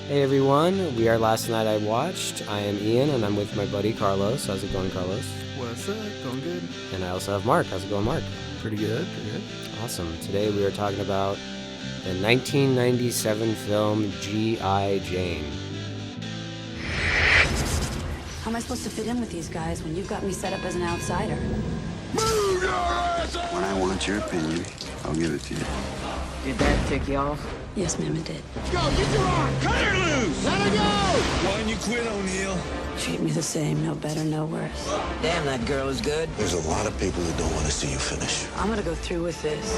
Hey everyone, we are Last Night I Watched. I am Ian and I'm with my buddy Carlos. How's it going, Carlos? What's up? Going good? And I also have Mark. How's it going, Mark? Pretty good, pretty good. Awesome. Today we are talking about the 1997 film G.I. Jane. How am I supposed to fit in with these guys when you've got me set up as an outsider? Move your ass up! When I want your opinion, I'll give it to you. Did that tick you off? Yes, ma'am, it did. Go, get your arm! Cut her loose! Let her go! Why didn't you quit, O'Neill? Treat me the same, no better, no worse. Damn, that girl is good. There's a lot of people that don't want to see you finish. I'm gonna go through with this.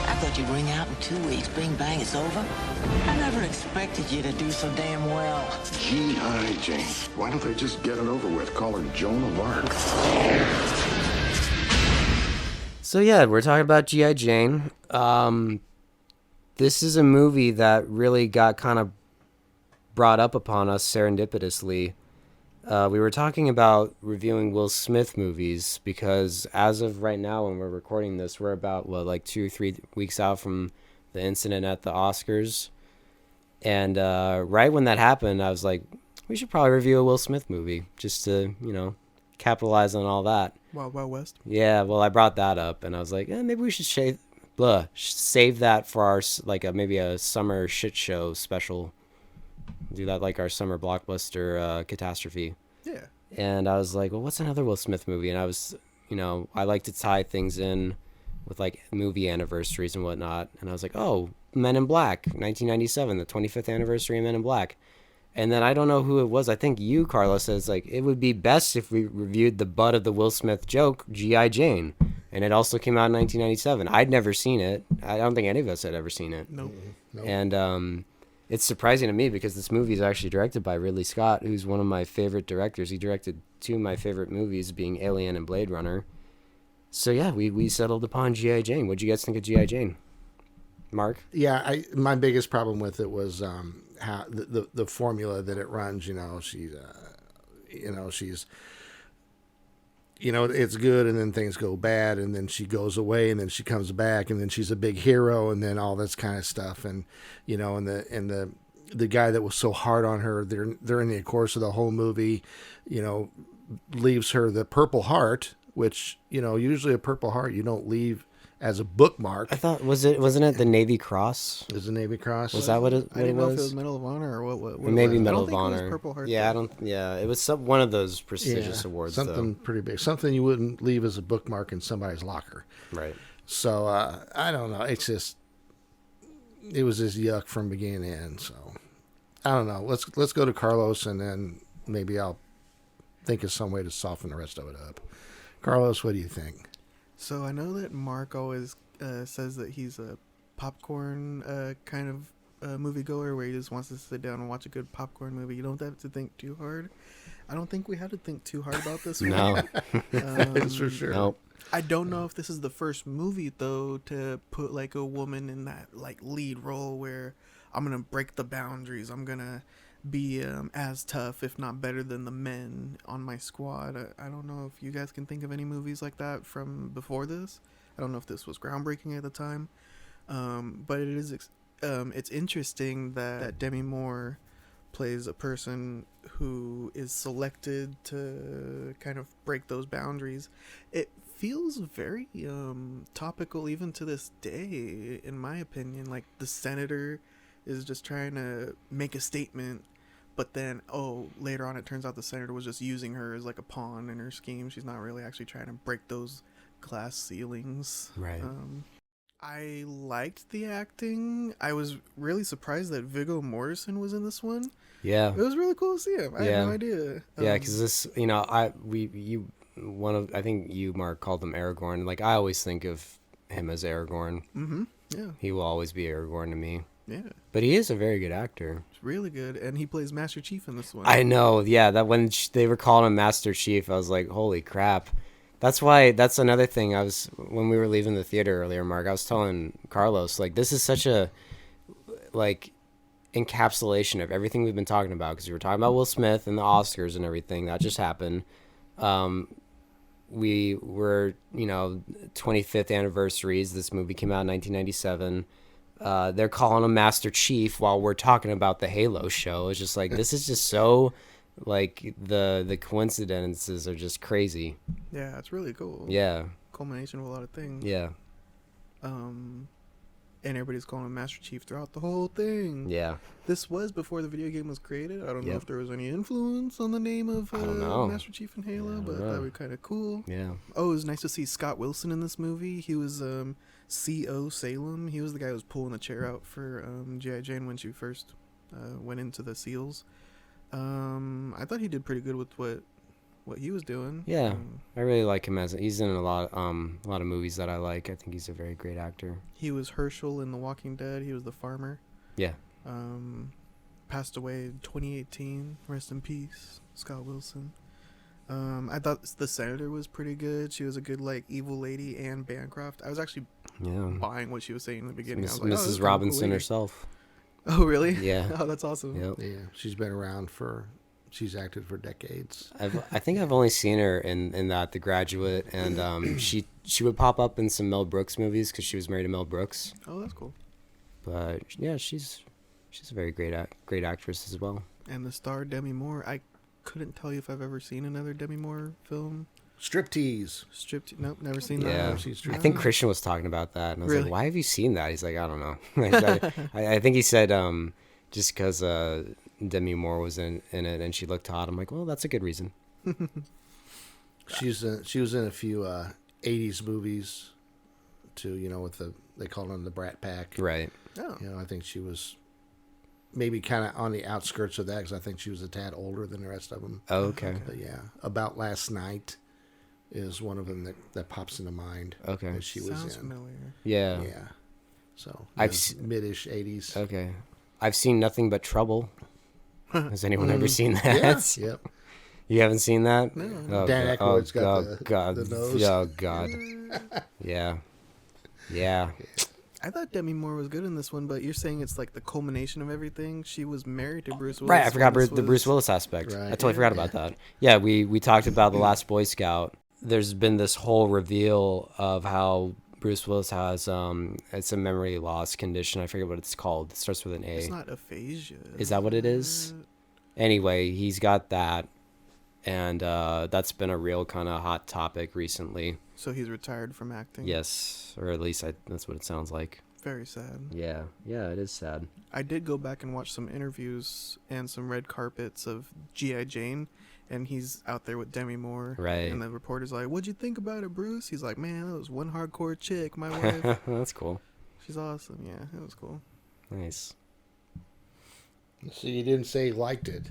I thought you'd ring out in 2 weeks. Bing, bang, it's over. I never expected you to do so damn well. G.I. Jane. Why don't they just get it over with? Call her Joan of Arc. So yeah, we're talking about G.I. Jane. This is a movie that really got kind of brought up upon us serendipitously. We were talking about reviewing Will Smith movies because as of right now when we're recording this, we're about, 2 or 3 weeks out from the incident at the Oscars. And right when that happened, I was like, we should probably review a Will Smith movie just to, capitalize on all that. Wild Wild West. Yeah, well, I brought that up, and I was like, maybe we should save that for our maybe a summer shit show special. Do that like our summer blockbuster catastrophe. Yeah. And I was like, well, what's another Will Smith movie? And I was, I like to tie things in with like movie anniversaries and whatnot. And I was like, oh, Men in Black, 1997, the 25th anniversary of Men in Black. And then I don't know who it was. I think you, Carlos, says like it would be best if we reviewed the butt of the Will Smith joke, G.I. Jane. And it also came out in 1997. I'd never seen it. I don't think any of us had ever seen it. Nope. And it's surprising to me because this movie is actually directed by Ridley Scott, who's one of my favorite directors. He directed 2 of my favorite movies, being Alien and Blade Runner. So yeah, we settled upon G.I. Jane. What'd you guys think of G.I. Jane? Mark? Yeah, my biggest problem with it was how the formula that it runs. It's good, and then things go bad, and then she goes away, and then she comes back, and then she's a big hero, and then all this kind of stuff, and the guy that was so hard on her, during the course of the whole movie, leaves her the Purple Heart, which usually a Purple Heart you don't leave as a bookmark. I thought wasn't it the Navy Cross? Is the Navy Cross? Was that what it? I didn't know if it was Medal of Honor or what Maybe it was. Medal I of don't think Honor. It was Purple Heart. Yeah, I don't. Yeah, it was one of those prestigious awards. Something pretty big. Something you wouldn't leave as a bookmark in somebody's locker. Right. So I don't know. It was just yuck from beginning to end. So I don't know. Let's go to Carlos, and then maybe I'll think of some way to soften the rest of it up. Carlos, what do you think? So I know that Mark always says that he's a popcorn kind of moviegoer where he just wants to sit down and watch a good popcorn movie. You don't have to think too hard. I don't think we had to think too hard about this one. No. That's for sure. Nope. I don't know if this is the first movie though to put like a woman in that like lead role where I'm gonna break the boundaries. I'm gonna be as tough, if not better, than the men on my squad. I don't know if you guys can think of any movies like that from before this. I don't know if this was groundbreaking at the time, but it is. It's interesting that Demi Moore plays a person who is selected to kind of break those boundaries. It feels very topical even to this day, in my opinion. Like the senator is just trying to make a statement, but then later on it turns out the senator was just using her as like a pawn in her scheme. She's not really actually trying to break those glass ceilings. Right. I liked the acting. I was really surprised that Viggo Mortensen was in this one. Yeah. It was really cool to see him. I had no idea. Yeah, because this, I think you, Mark, called him Aragorn. Like, I always think of him as Aragorn. Mm-hmm. Yeah. He will always be Aragorn to me. Yeah. But he is a very good actor. It's really good. And he plays Master Chief in this one. I know. Yeah, that when they were calling him Master Chief, I was like, holy crap. That's another thing. When we were leaving the theater earlier, Mark, I was telling Carlos, like, this is such a, like, encapsulation of everything we've been talking about, because we were talking about Will Smith and the Oscars and everything that just happened. We were 25th anniversaries. This movie came out in 1997. they're calling him Master Chief while we're talking about the Halo show. It's just like, this is just so, like, the coincidences are just crazy. Yeah, it's really cool. Yeah. Culmination of a lot of things. Yeah. And everybody's calling him Master Chief throughout the whole thing. Yeah. This was before the video game was created. I don't know Yep. if there was any influence on the name of I don't know. Master Chief in Halo, but know. that would be kind of cool. Yeah. Oh, it was nice to see Scott Wilson in this movie. He was C.O. Salem. He was the guy who was pulling the chair out for G.I. Jane when she first went into the SEALs. I thought he did pretty good with what he was doing. Yeah. I really like him he's in a lot of movies that I like. I think he's a very great actor. He was Herschel in The Walking Dead. He was the farmer. Yeah. Passed away in 2018. Rest in peace, Scott Wilson. I thought the senator was pretty good. She was a good, like, evil lady. And Bancroft. I was actually buying what she was saying in the beginning. I was like, Mrs. oh, this is Robinson cool lady. herself. Oh, really? Yeah. Oh, that's awesome. Yep. Yeah, she's been around she's acted for decades. I think I've only seen her in that The Graduate, and she would pop up in some Mel Brooks movies because she was married to Mel Brooks. Oh, that's cool. But yeah, she's a very great actress as well. And the star, Demi Moore. I couldn't tell you if I've ever seen another Demi Moore film. Striptease. Nope, never seen that. Yeah, Never seen I think Christian was talking about that, and I was like, Really? "Why have you seen that?" He's like, "I don't know." I think he said just because Demi Moore was in it and she looked hot. I'm like, well, that's a good reason. She was in a few 80s movies too, with they call them the Brat Pack. Right. Oh. I think she was maybe kind of on the outskirts of that because I think she was a tad older than the rest of them. Oh, okay. But yeah, About Last Night is one of them that pops into mind. Okay. That she was Sounds in. familiar. Yeah. Yeah. So I've mid-ish 80s. Okay. I've seen Nothing But Trouble. Has anyone ever seen that? Yeah. Yep. You haven't seen that? No. Oh, Dan God. Aykroyd's got the nose. Oh, God. Yeah. Yeah. I thought Demi Moore was good in this one, but you're saying it's like the culmination of everything. She was married to Bruce Willis. Right, I forgot when this the Bruce Willis aspect. Right. I totally forgot about that. Yeah, we talked about The Last Boy Scout. There's been this whole reveal of how Bruce Willis has it's a memory loss condition. I forget what it's called. It starts with an A. It's not aphasia. Is that what it is? Anyway, he's got that, and that's been a real kind of hot topic recently. So he's retired from acting. Yes, or at least that's what it sounds like. Very sad. Yeah, it is sad. I did go back and watch some interviews and some red carpets of G.I. Jane, and he's out there with Demi Moore. Right. And the reporter's like, "What'd you think about it, Bruce?" He's like, "Man, that was one hardcore chick, my wife. That's cool. She's awesome." Yeah, it was cool. Nice. So you didn't say he liked it.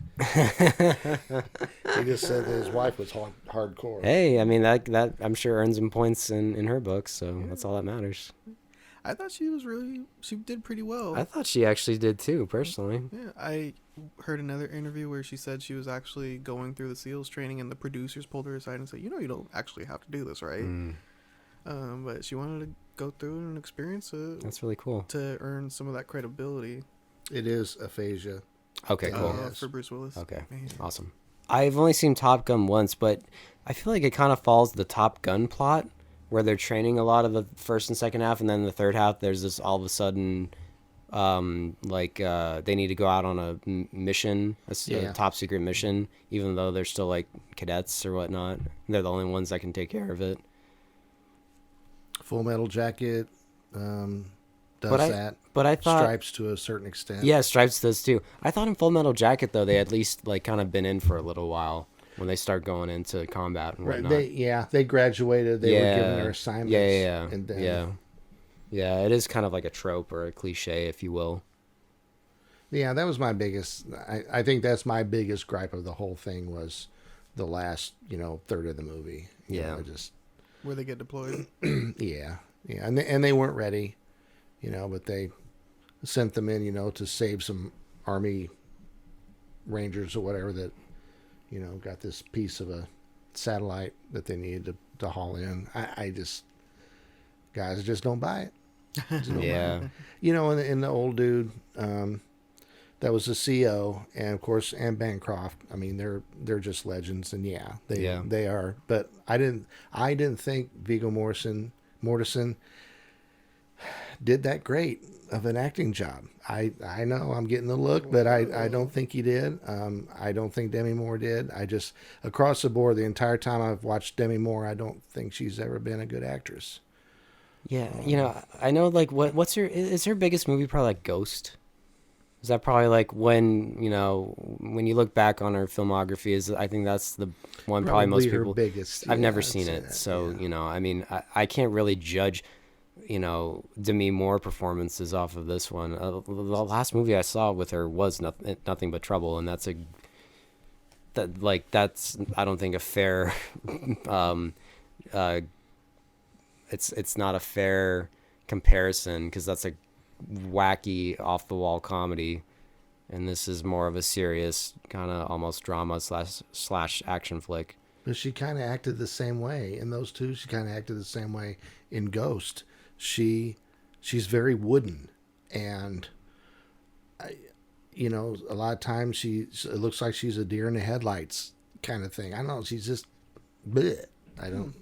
He just said that his wife was hardcore. Hey, I mean that I'm sure earns him points in her books, so that's all that matters. I thought she did pretty well. I thought she actually did too, personally. Yeah, I heard another interview where she said she was actually going through the SEALs training, and the producers pulled her aside and said, "You don't actually have to do this, right?" But she wanted to go through it and experience it. That's really cool. To earn some of that credibility. It is aphasia. Okay, cool. For Bruce Willis. Okay, Man. awesome. I've only seen Top Gun once, but I feel like it kind of follows the Top Gun plot, where they're training a lot of the first and second half, and then the third half, there's this all of a sudden, they need to go out on a mission, a top secret mission, even though they're still like cadets or whatnot. They're the only ones that can take care of it. Full Metal Jacket does that. But I thought Stripes to a certain extent. Yeah, Stripes does too. I thought in Full Metal Jacket though they at least like kind of been in for a little while when they start going into combat and whatnot. They graduated. They were given their assignments. Yeah. And then, Yeah, it is kind of like a trope or a cliche, if you will. Yeah, that was my biggest. I think that's my biggest gripe of the whole thing was the last third of the movie. Where they get deployed. Yeah, and they weren't ready, but they sent them in, to save some Army Rangers or whatever that, got this piece of a satellite that they needed to haul in. Guys just don't buy it. Yeah. And the old dude, that was the CO, and of course, and Bancroft. I mean, they're just legends, and they are. But I didn't think Viggo Mortensen did that great of an acting job. I know I'm getting the look, but I don't think he did. I don't think Demi Moore did. I just, across the board, the entire time I've watched Demi Moore, I don't think she's ever been a good actress. Yeah, I know, like, is her biggest movie probably, like, Ghost? Is that probably, like, when you look back on her filmography, I think that's the one probably most her people... biggest. I've never I'd seen say it, that, so, yeah. I mean, I can't really judge, Demi Moore performances off of this one. The last movie I saw with her was Nothing But Trouble, and that's I don't think a fair... It's not a fair comparison, because that's a wacky off the wall comedy, and this is more of a serious kind of almost drama slash action flick. But she kind of acted the same way in those two. She kind of acted the same way in Ghost. She's very wooden, and a lot of times it looks like she's a deer in the headlights kind of thing. I don't know. She's just, bleh. I don't,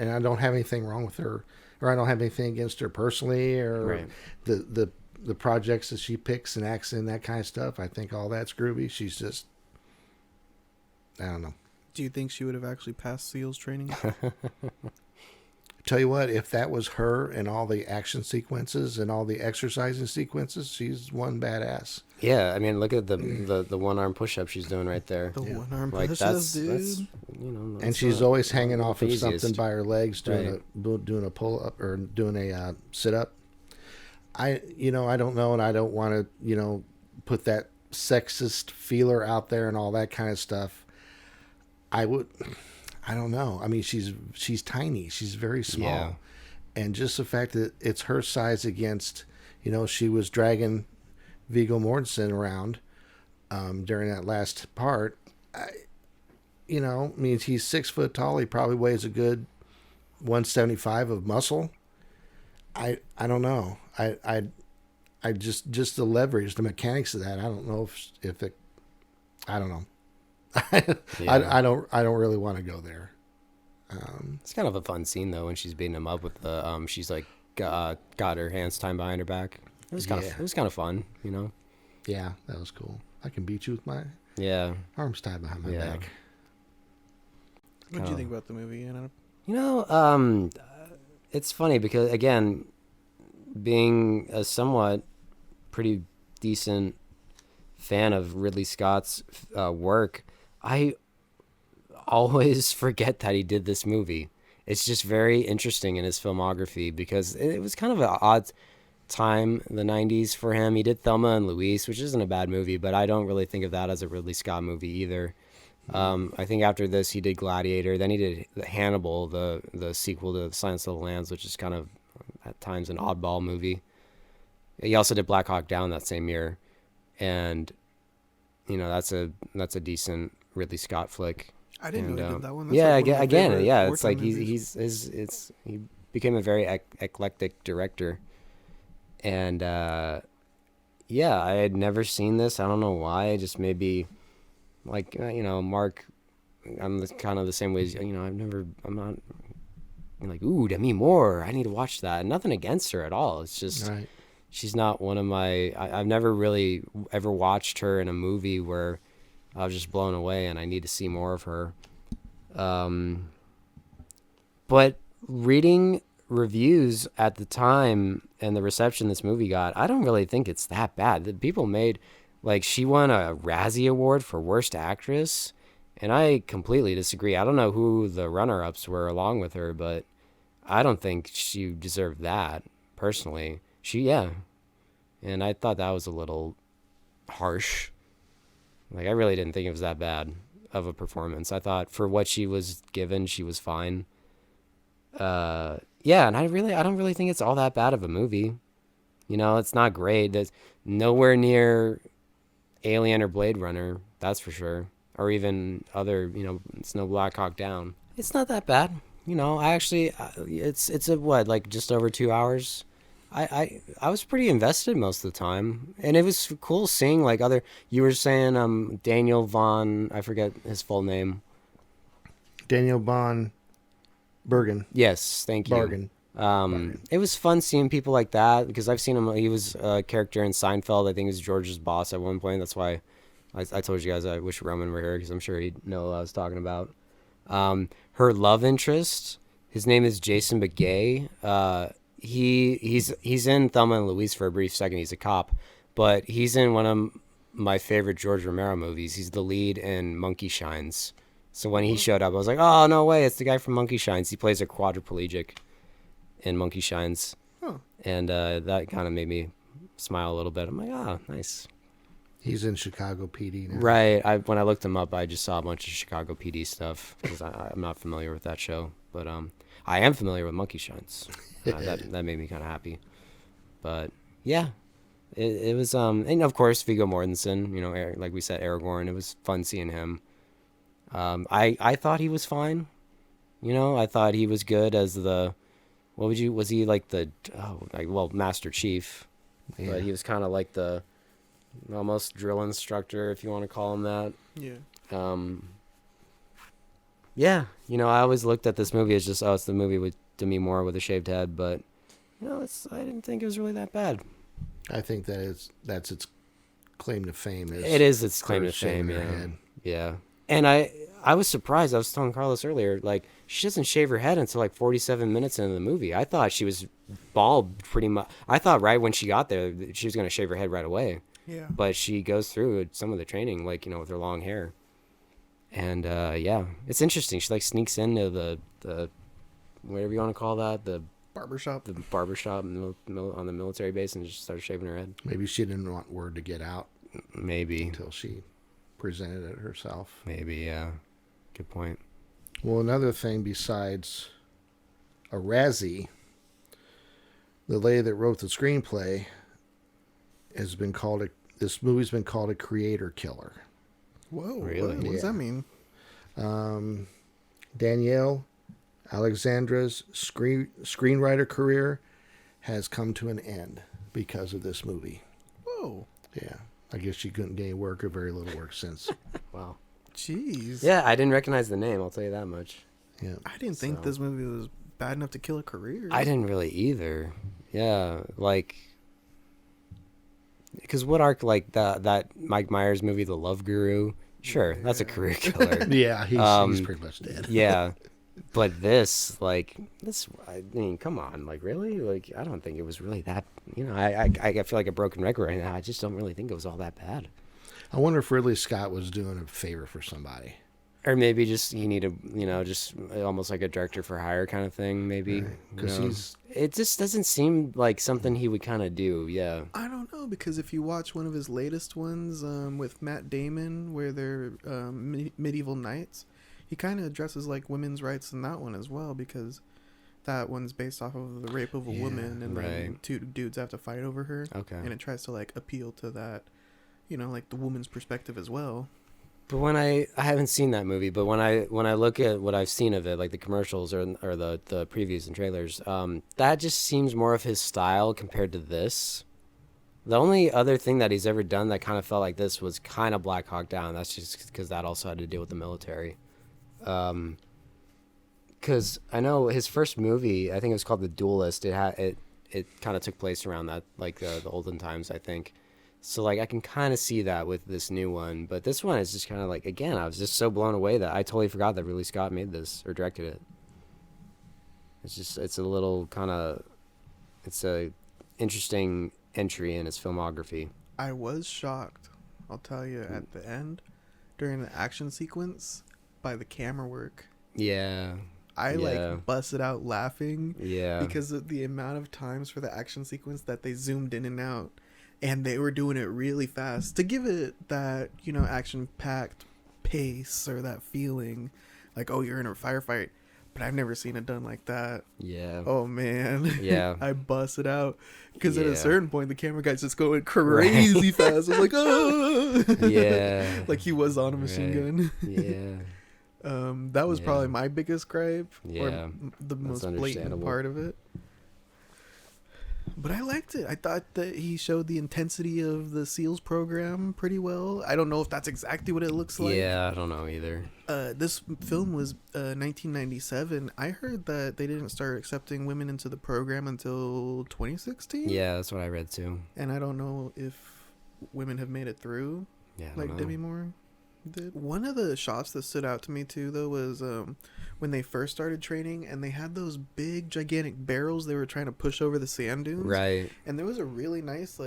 and I don't have anything wrong with her, or I don't have anything against her personally, or Right. the projects that she picks and acts in, that kind of stuff. I think all that's groovy. She's just, I don't know. Do you think she would have actually passed SEALs training? Tell you what, if that was her and all the action sequences and all the exercising sequences, she's one badass. Yeah, I mean, look at the one arm push up she's doing right there. The one arm Like push-ups, that's dude. And she's always hanging off of easiest. something by her legs, doing Right. doing a pull up or doing a sit up. I don't know, and I don't want to put that sexist feeler out there and all that kind of stuff. I don't know. I mean, she's tiny. She's very small. Yeah. And just the fact that it's her size against, she was dragging Viggo Mortensen around during that last part. Means he's 6 foot tall. He probably weighs a good 175 of muscle. I don't know. I just the leverage, the mechanics of that. I don't know if it. I don't know. Yeah. I don't really want to go there. It's kind of a fun scene though when she's beating him up with the she's like got her hands tied behind her back. It was kind of fun, Yeah, that was cool. I can beat you with my Yeah. arms tied behind my Yeah. back. What do you think about the movie? It's funny because, again, being a somewhat pretty decent fan of Ridley Scott's work, I always forget that he did this movie. It's just very interesting in his filmography because it was kind of an odd time, the 90s, for him. He did Thelma and Louise, which isn't a bad movie, but I don't really think of that as a Ridley Scott movie either. I think after this he did Gladiator, then he did Hannibal, the sequel to Silence of the Lambs, which is kind of at times an oddball movie. He also did Black Hawk Down that same year, and that's a decent Ridley Scott flick. I didn't know he did that one. That's Yeah, like one of my again, favorite yeah, it's wartime like he became a very eclectic director, and I had never seen this. I don't know why. Just maybe. Like, Mark, I'm kind of the same way as, I'm not like, ooh, Demi Moore, I need to watch that. And nothing against her at all. It's just, Right. she's not one of my, I've never really ever watched her in a movie where I was just blown away and I need to see more of her. But reading reviews at the time and the reception this movie got, I don't really think it's that bad. The people made... Like, she won a Razzie Award for Worst Actress, and I completely disagree. I don't know who the runner-ups were along with her, but I don't think she deserved that, personally. And I thought that was a little harsh. Like, I really didn't think it was that bad of a performance. I thought for what she was given, she was fine. And I don't really think it's all that bad of a movie. It's not great. There's nowhere near Alien or Blade Runner, that's for sure, or even other, it's no Black Hawk Down. It's not that bad, I actually, it's like just over 2 hours. I was pretty invested most of the time, and it was cool seeing like you were saying Daniel Von, I forget his full name. Daniel Von Bergen. Yes, thank you. Bargain. It was fun seeing people like that because I've seen him. He was a character in Seinfeld. I think he was George's boss at one point. That's why I told you guys I wish Roman were here because I'm sure he'd know what I was talking about. Her love interest, his name is Jason Begay. He's in Thelma and Louise for a brief second. He's a cop, but he's in one of my favorite George Romero movies. He's the lead in Monkey Shines. So when he showed up, I was like, oh, no way, it's the guy from Monkey Shines. He plays a quadriplegic in Monkey Shines. Huh. And that kind of made me smile a little bit. I'm like, ah, nice. He's in Chicago PD now. Right. When I looked him up, I just saw a bunch of Chicago PD stuff because I'm not familiar with that show. But I am familiar with Monkey Shines. That made me kind of happy. But, yeah. It was, and of course, Viggo Mortensen, you know, like we said, Aragorn. It was fun seeing him. I thought he was fine. You know, I thought he was good as was he like Master Chief? Yeah. But he was kind of like the almost drill instructor, if you want to call him that. Yeah. Yeah, you know, I always looked at this movie as just, it's the movie with Demi Moore with a shaved head, but, you know, I didn't think it was really that bad. I think that's its claim to fame. It is its claim to shaving fame, her yeah. head. Yeah. And I was surprised. I was telling Carlos earlier, like, she doesn't shave her head until like 47 minutes into the movie. I thought she was bald pretty much. I thought right when she got there, she was going to shave her head right away. Yeah. But she goes through some of the training, like, you know, with her long hair. And, yeah, it's interesting. She, like, sneaks into the whatever you want to call that, the Barbershop. on the military base and just started shaving her head. Maybe she didn't want word to get out Maybe. until she presented it herself. Maybe, yeah. Good point. Well, another thing besides a Razzie, the lady that wrote the screenplay this movie's been called a creator killer. Whoa. Really? What does that mean? Danielle Alexandra's screenwriter career has come to an end because of this movie. Whoa. Yeah. I guess she couldn't get any work or very little work since. Wow. Jeez. Yeah, I didn't recognize the name, I'll tell you that much. Yeah. I didn't think this movie was bad enough to kill a career. I didn't really either. Yeah, like, because what arc, like that Mike Myers movie, The Love Guru? Sure, that's a career killer. Yeah, he's pretty much dead. Yeah, but this, I mean, come on, like, really? Like, I don't think it was really that, you know, I feel like a broken record right now. I just don't really think it was all that bad. I wonder if Ridley Scott was doing a favor for somebody. Or maybe just he needed, you know, just almost like a director for hire kind of thing, maybe. Because it just doesn't seem like something he would kind of do, yeah. I don't know, because if you watch one of his latest ones with Matt Damon, where they're medieval knights, he kind of addresses like women's rights in that one as well, because that one's based off of the rape of a woman, and then two dudes have to fight over her. Okay. And it tries to like appeal to that, you know, like the woman's perspective as well. But when I haven't seen that movie, but when I look at what I've seen of it, like the commercials or the previews and trailers, that just seems more of his style compared to this. The only other thing that he's ever done that kind of felt like this was kind of Black Hawk Down. That's just because that also had to deal with the military. Because I know his first movie, I think it was called The Duelist. It kind of took place around that, like the olden times, I think. So, like, I can kind of see that with this new one. But this one is just kind of like, again, I was just so blown away that I totally forgot that Ridley Scott made this or directed it. It's a little kind of, it's a interesting entry in his filmography. I was shocked, I'll tell you, at the end, during the action sequence, by the camera work. Yeah. I like busted out laughing. Yeah. Because of the amount of times for the action sequence that they zoomed in and out. And they were doing it really fast to give it that, you know, action-packed pace or that feeling like, oh, you're in a firefight. But I've never seen it done like that. Yeah. Oh, man. Yeah. I busted out. Because at a certain point, the camera guy's just going crazy fast. I was like, oh! Yeah. Like he was on a machine gun. Yeah. That was probably my biggest gripe. Yeah. Or the most blatant part of it. But I liked it. I thought that he showed the intensity of the SEALs program pretty well. I don't know if that's exactly what it looks like. Yeah, I don't know either. This film was 1997. I heard that they didn't start accepting women into the program until 2016. Yeah, that's what I read too. And I don't know if women have made it through, Yeah, I don't like know. Demi Moore did. One of the shots that stood out to me too, though, was when they first started training and they had those big, gigantic barrels they were trying to push over the sand dunes. Right. And there was a really nice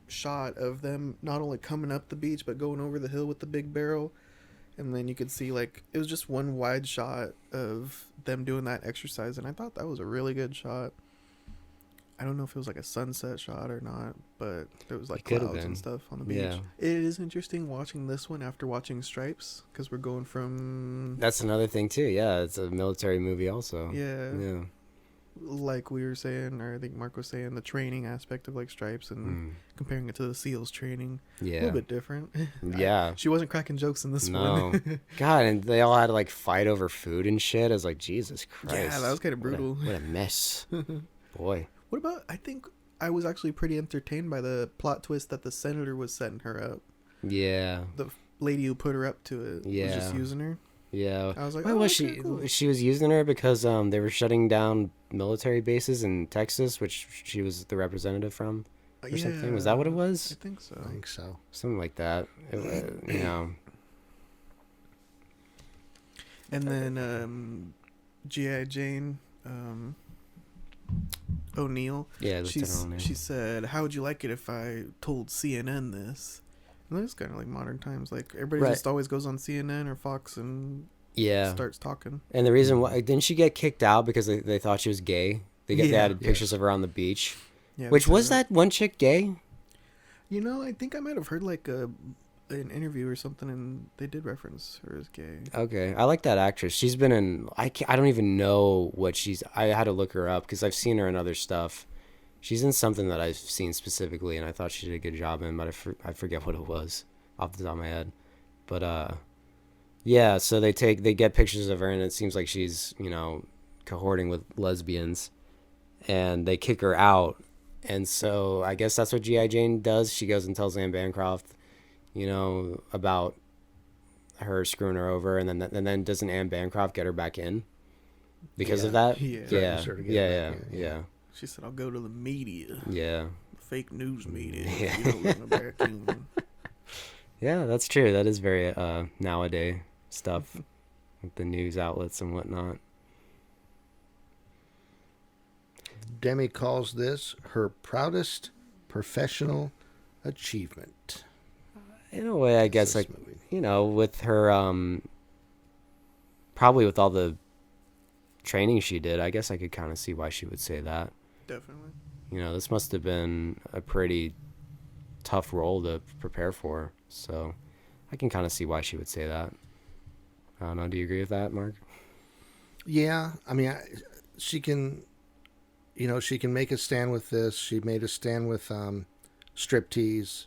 shot of them not only coming up the beach but going over the hill with the big barrel. And then you could see it was just one wide shot of them doing that exercise, and I thought that was a really good shot. I don't know if it was like a sunset shot or not, but there was like It could've clouds been. and stuff on the beach. Yeah. It is interesting watching this one after watching Stripes, because we're going from That's another thing too. Yeah, it's a military movie also. yeah, Yeah. like we were saying, or I think Mark was saying, the training aspect of like Stripes and comparing it to the SEALs training. A Yeah. little bit different. Yeah. She wasn't cracking jokes in this No. one. God, and they all had to like fight over food and shit. I was like, Jesus Christ. Yeah, that was kinda brutal. What a mess. Boy. What about, I think I was actually pretty entertained by the plot twist that the senator was setting her up. Yeah. The lady who put her up to it was just Yeah. using her. Yeah. I was like, Why oh, was okay, she? cool. She was using her because they were shutting down military bases in Texas, which she was the representative from, or something. Was that what it I was? think so. I think so. Something like that. You know. And then G.I. Jane O'Neill. Yeah, Lieutenant O'Neill. She said, "How would you like it if I told CNN this?" And that's kind of like modern times. Like everybody Right. just always goes on CNN or Fox and Yeah. starts talking. And the reason why didn't she get kicked out because they thought she was gay? They Yeah. had pictures of her on the beach. Yeah, Which we was said that one chick gay? You know, I think I might have heard like an interview or something, and they did reference her as gay. Okay, I like that actress. She's been in. I don't even know what she's. I had to look her up because I've seen her in other stuff. She's in something that I've seen specifically, and I thought she did a good job in, but I forget what it was off the top of my head. But yeah. So they get pictures of her, and it seems like she's cohorting with lesbians, and they kick her out. And so I guess that's what G.I. Jane does. She goes and tells Anne Bancroft, about her screwing her over, and then doesn't Anne Bancroft get her back in because of that? Yeah. Yeah, Sort of get yeah, her yeah, back in, yeah, She said, "I'll go to the media, yeah. fake news media. Yeah. You don't live in a vacuum." Yeah, that's true. That is very nowadays stuff with the news outlets and whatnot. Demi calls this her proudest professional achievement. In a way, I guess, this like, movie. with her, probably with all the training she did, I guess I could kind of see why she would say that. Definitely. This must have been a pretty tough role to prepare for. So I can kind of see why she would say that. I don't know. Do you agree with that, Mark? Yeah, I mean, she can, she can make a stand with this. She made a stand with striptease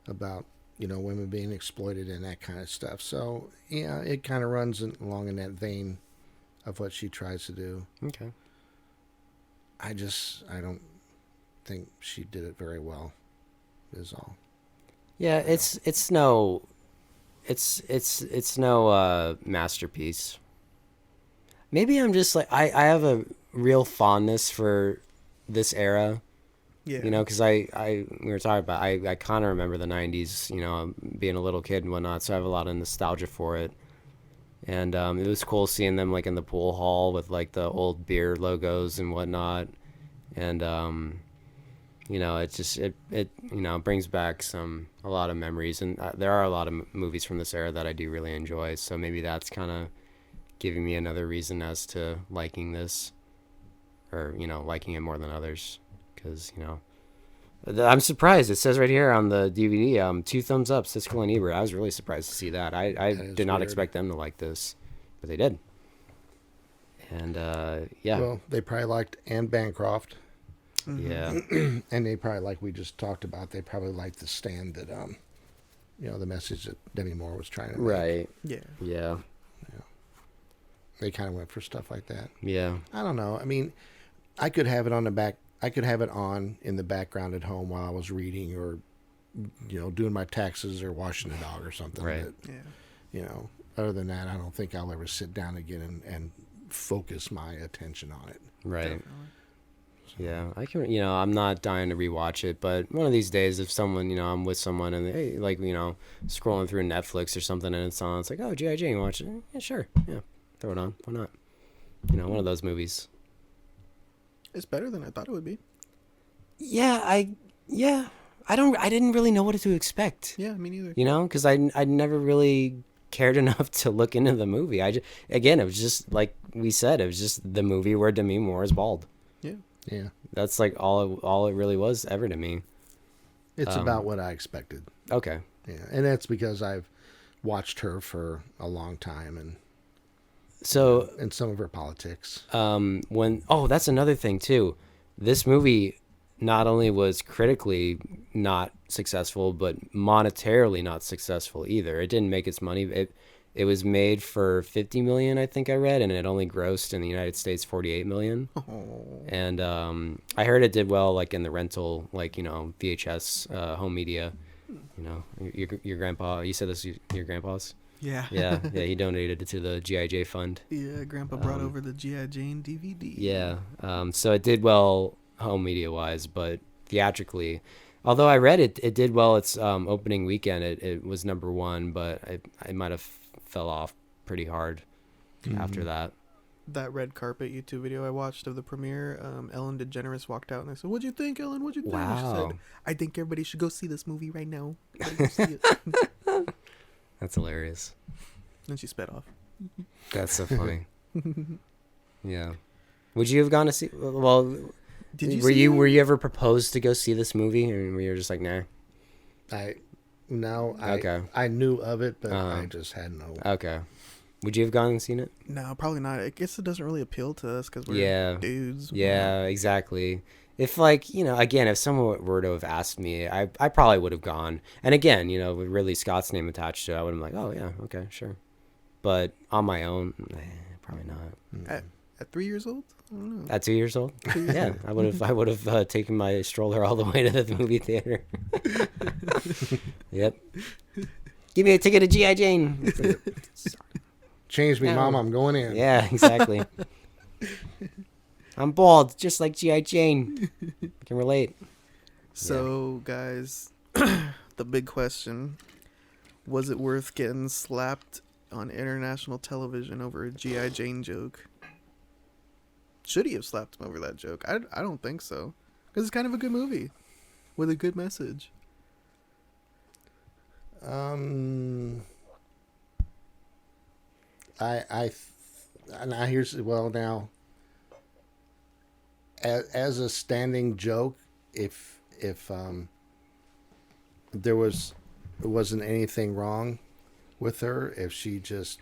about, women being exploited and that kind of stuff. So, yeah, it kind of runs along in that vein of what she tries to do. Okay. I don't think she did it very well, is all. Yeah, it's no masterpiece. Maybe I'm just like I have a real fondness for this era. Yeah. Because we were talking about I kind of remember the 90s, being a little kid and whatnot, so I have a lot of nostalgia for it. And it was cool seeing them like in the pool hall with like the old beer logos and whatnot. And it just brings back a lot of memories, and there are a lot of movies from this era that I do really enjoy, so maybe that's kind of giving me another reason as to liking this, or liking it more than others, because I'm surprised it says right here on the DVD 2 thumbs up, Siskel and Ebert. I was really surprised to see that. I did not expect them to like this, but they did. And yeah, Well, they probably liked Anne Bancroft. yeah. And they probably, like we just talked about, they probably liked the stand that, the message that Demi Moore was trying to make. Right. Yeah. Yeah. They kind of went for stuff like that. Yeah. I don't know. I mean, I could have it on the back I could have it on in the background at home while I was reading or, doing my taxes or washing the dog or something. Right. But, other than that, I don't think I'll ever sit down again and focus my attention on it. Right. Definitely. Yeah, I can. I'm not dying to rewatch it, but one of these days, if someone, I'm with someone and they scrolling through Netflix or something and it's on, it's like, oh, G.I. Jane, you watch it? Yeah, sure. Yeah, throw it on. Why not? One of those movies. It's better than I thought it would be. Yeah, I didn't really know what to expect. Yeah, me neither. Because I never really cared enough to look into the movie. It was just like we said, it was just the movie where Demi Moore is bald. Yeah. Yeah. That's like all it really was ever to me. It's about what I expected. Okay. Yeah, and that's because I've watched her for a long time and some of her politics. That's another thing too. This movie not only was critically not successful, but monetarily not successful either. It didn't make its money. It was made for $50 million, I think I read, and it only grossed in the United States $48 million. Oh. And I heard it did well, like in the rental, VHS home media. Your grandpa. You said this is your grandpa's. Yeah. Yeah, he donated it to the GI fund. Yeah, Grandpa brought over the G.I. Jane DVD. Yeah. So it did well home media wise, but theatrically, although I read it did well. Its opening weekend, it was number one, but I might have fell off pretty hard after that. That red carpet YouTube video I watched of the premiere, Ellen DeGeneres walked out and I said, "What'd you think, Ellen? What'd you think?" Wow. She said, "I think everybody should go see this movie right now. Go see it." That's hilarious. And she sped off. That's so funny. Yeah. Would you have gone to see? Well, were you ever proposed to go see this movie, and were you just like, nah? Okay. I knew of it, but I just had no. Okay. Would you have gone and seen it? No, probably not. I guess it doesn't really appeal to us because we're dudes. Yeah, exactly. If again, if someone were to have asked me, I probably would have gone. And again, with Ridley Scott's name attached to it, I would have been like, oh yeah, okay, sure. But on my own, probably not. At 3 years old? I don't know. At 2 years old? Yeah, I would have taken my stroller all the way to the movie theater. Yep. Give me a ticket to G.I. Jane. Change me, Mom. I'm going in. Yeah, exactly. I'm bald, just like G.I. Jane. I can relate. So, guys, the big question: was it worth getting slapped on international television over a G.I. Jane joke? Should he have slapped him over that joke? I don't think so, because it's kind of a good movie with a good message. As a standing joke, if there wasn't anything wrong with her, if she just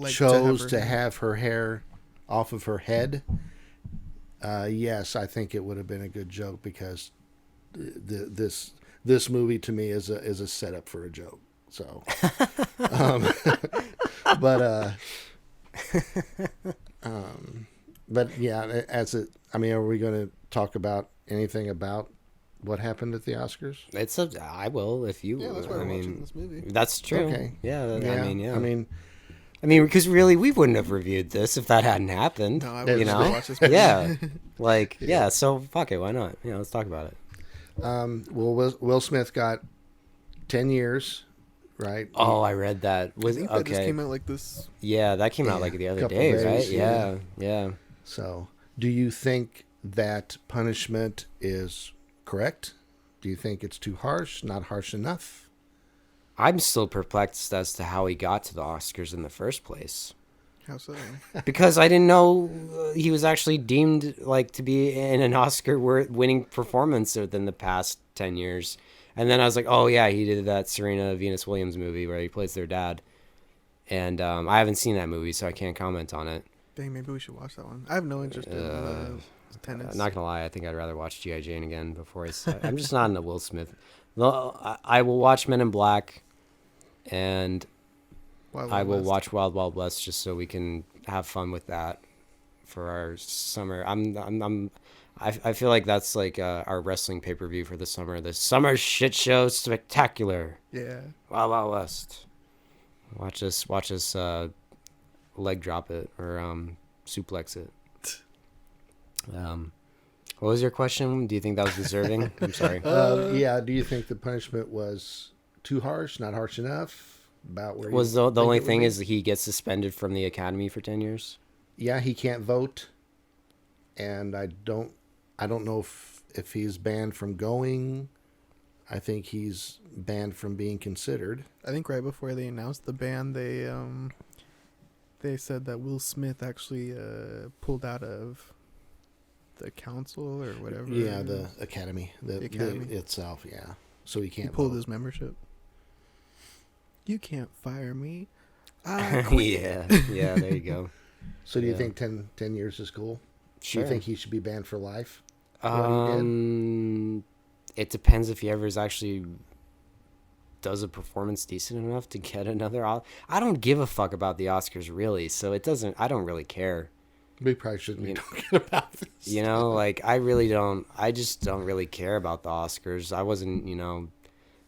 chose to have her hair off of her head, yes, I think it would have been a good joke, because this movie to me is a setup for a joke. So, but yeah, are we going to talk about anything about what happened at the Oscars? I will if you. Yeah, that's why I'm watching this movie. That's true. Okay. Yeah. Yeah. I mean, because really, we wouldn't have reviewed this if that hadn't happened. No, I wouldn't have watched this movie. Yeah. So fuck it. Why not? Let's talk about it. Well, Will Smith got 10 years, right? Oh, I read that. I think that just came out like this. Yeah, that came out like the other couple day, days, right? Yeah. So, do you think that punishment is correct? Do you think it's too harsh, not harsh enough? I'm still perplexed as to how he got to the Oscars in the first place. How so? Because I didn't know he was actually deemed to be in an Oscar-winning performance within the past 10 years. And then I was like, oh yeah, he did that Serena Venus Williams movie where he plays their dad. And I haven't seen that movie, so I can't comment on it. Dang, maybe we should watch that one. I have no interest in tennis. I'm not gonna lie, I think I'd rather watch G.I. Jane again before I'm just not into Will Smith. I will watch Men in Black, and I will watch Wild Wild West just so we can have fun with that for our summer. I feel like that's like our wrestling pay-per-view for the summer. The summer shit show spectacular. Yeah. Wild Wild West. Watch us leg drop it or suplex it. What was your question? Do you think that was deserving? I'm sorry. Yeah. Do you think the punishment was too harsh, not harsh enough? About where Was you the only think it would thing be? is he gets suspended from the academy for 10 years? Yeah, he can't vote, and I don't know if he's banned from going. I think he's banned from being considered. I think right before they announced the ban, they said that Will Smith actually pulled out of the council or whatever. Yeah, the academy, the academy itself. Yeah, so he He can't pulled vote. his membership. You can't fire me. Yeah, there you go. So do you Yeah. think 10 years is cool? Do Sure. you think he should be banned for life? What he did? It depends if he ever actually does a performance decent enough to get another. I don't give a fuck about the Oscars really, so it doesn't. I don't really care. We probably shouldn't be You know- talking about this. You know, like I really don't. I just don't really care about the Oscars. I wasn't.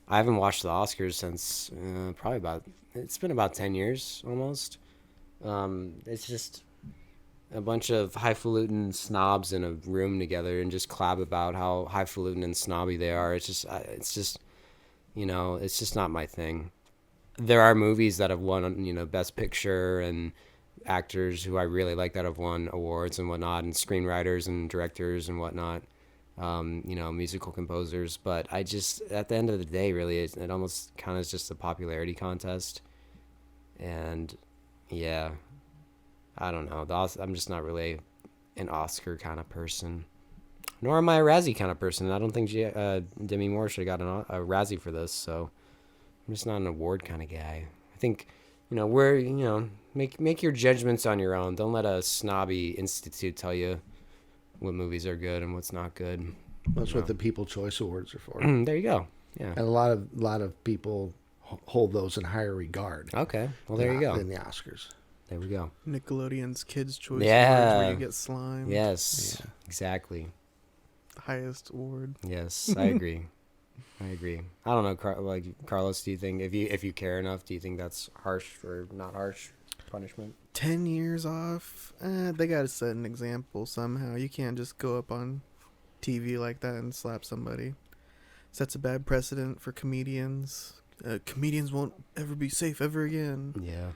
I haven't watched the Oscars since probably it's been about 10 years almost. It's just a bunch of highfalutin snobs in a room together and just clap about how highfalutin and snobby they are. It's just it's just not my thing. There are movies that have won, Best Picture and actors who I really like that have won awards and whatnot, and screenwriters and directors and whatnot. Musical composers, but I just, at the end of the day, really, it almost kind of is just a popularity contest. And yeah, I don't know. I'm just not really an Oscar kind of person, nor am I a Razzie kind of person. I don't think Demi Moore should have gotten a Razzie for this, so I'm just not an award kind of guy. I think, make your judgments on your own. Don't let a snobby institute tell you what movies are good and what's not good. That's what the People Choice Awards are for. There you go. Yeah. And a lot of people hold those in higher regard. Okay. Well, there you go. Than the Oscars. There we go. Nickelodeon's Kids' Choice Yeah. Awards, where you get slime. Yes. Yeah. Exactly. The highest award. Yes, I agree. I don't know, Carlos. Do you think if you care enough, do you think that's harsh or not harsh punishment? 10 years off. They gotta set an example somehow. You can't just go up on TV like that and slap somebody. Sets a bad precedent for comedians. Comedians won't ever be safe ever again. Yeah.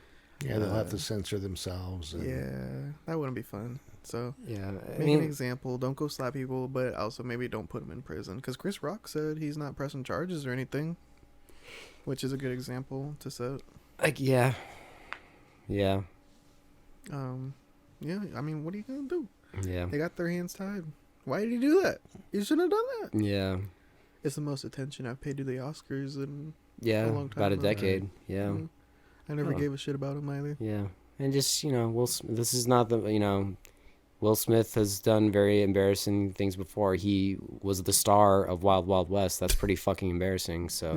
Yeah, they'll have to censor themselves. And Yeah, that wouldn't be fun. So Yeah. make an example. Don't go slap people, but also maybe don't put them in prison. Because Chris Rock said he's not pressing charges or anything, which is a good example to set. Yeah. Yeah. I mean, what are you gonna do? Yeah. They got their hands tied. Why did he do that? He shouldn't have done that. Yeah. It's the most attention I've paid to the Oscars in Yeah. a long time About a ago. decade. Yeah. Mhm. I never Oh. gave a shit about him either. Yeah. And just, this is not Will Smith has done very embarrassing things before. He was the star of Wild Wild West. That's pretty fucking embarrassing. So,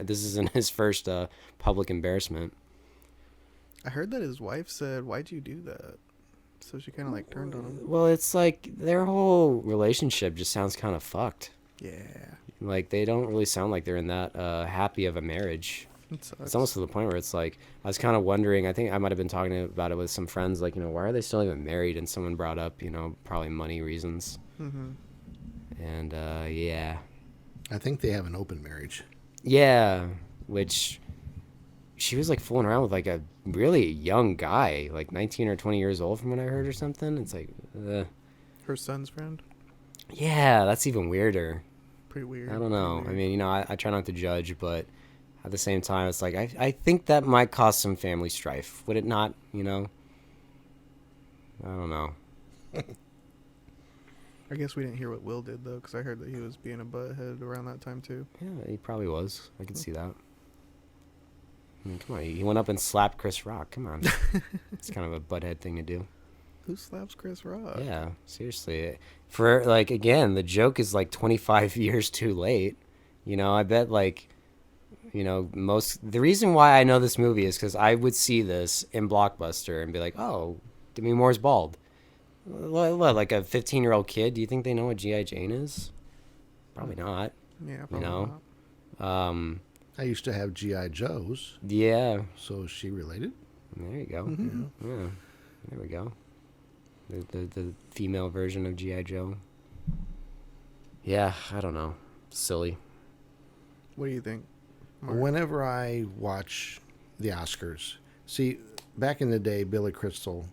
this isn't his first public embarrassment. I heard that his wife said, "Why'd you do that?" So she kind of like turned on him. Well, it's like their whole relationship just sounds kind of fucked. Yeah. Like they don't really sound like they're in that happy of a marriage. It sucks. It's almost to the point where it's like, I was kind of wondering, I think I might have been talking about it with some friends, like, why are they still even married? And someone brought up, probably money reasons. Mm-hmm. And, yeah. I think they have an open marriage. Yeah, which she was, like, fooling around with, like, a really young guy, like 19 or 20 years old from what I heard or something. It's like, Her son's friend. yeah, that's even weirder. Pretty weird. I don't know. I Pretty weird. mean, I try not to judge, but at the same time, it's like, I think that might cause some family strife. Would it not, I don't know. I guess we didn't hear what Will did though, because I heard that he was being a butthead around that time too. Yeah, he probably was. I could see that. I mean, come on. He went up and slapped Chris Rock. Come on. It's kind of a butthead thing to do. Who slaps Chris Rock? Yeah, seriously. For, like, again, the joke is, like, 25 years too late. I bet, like, the reason why I know this movie is because I would see this in Blockbuster and be like, oh, Demi Moore's bald. What, like a 15-year-old kid? Do you think they know what G.I. Jane is? Probably not. Yeah, You probably know? not. I used to have GI Joes, Yeah. so is she related? There you go. Mm-hmm. Yeah. There we go. The female version of G.I. Joe. Yeah, I don't know. Silly. What do you think, Mark? Whenever I watch the Oscars, see, back in the day, Billy Crystal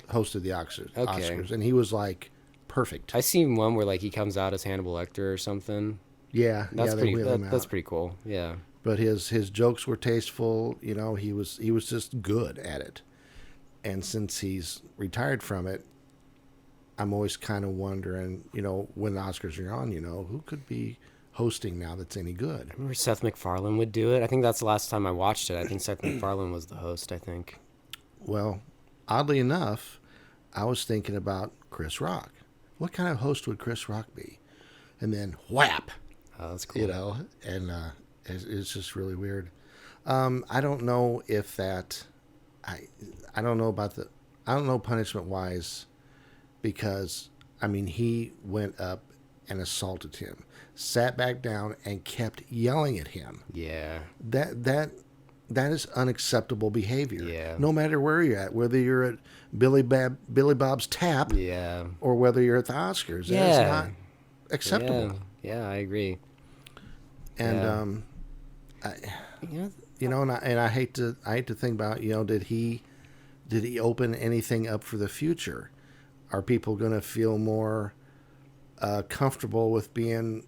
hosted the Oscars, Okay. and he was like perfect. I seen one where like he comes out as Hannibal Lecter or something. That's They pretty. wheel him That's that's pretty cool. Yeah. But his jokes were tasteful. You know, he was just good at it. And since he's retired from it, I'm always kind of wondering, you know, when the Oscars are on, you know, who could be hosting now that's any good? Remember Seth MacFarlane would do it? I think that's the last time I watched it. I think Seth MacFarlane was the host, I think. Well, oddly enough, I was thinking about Chris Rock. What kind of host would Chris Rock be? And then whap, Oh, that's cool. you know, and it's just really weird. I don't know if that, I don't know about I don't know punishment wise, because I mean he went up and assaulted him, sat back down and kept yelling at him. Yeah. That is unacceptable behavior. Yeah. No matter where you're at, whether you're at Billy Bob's Tap, Yeah. or whether you're at the Oscars, that is not acceptable. Yeah, I agree. And Yeah. you know, and I hate to think about, you know, did he open anything up for the future? Are people going to feel more comfortable with being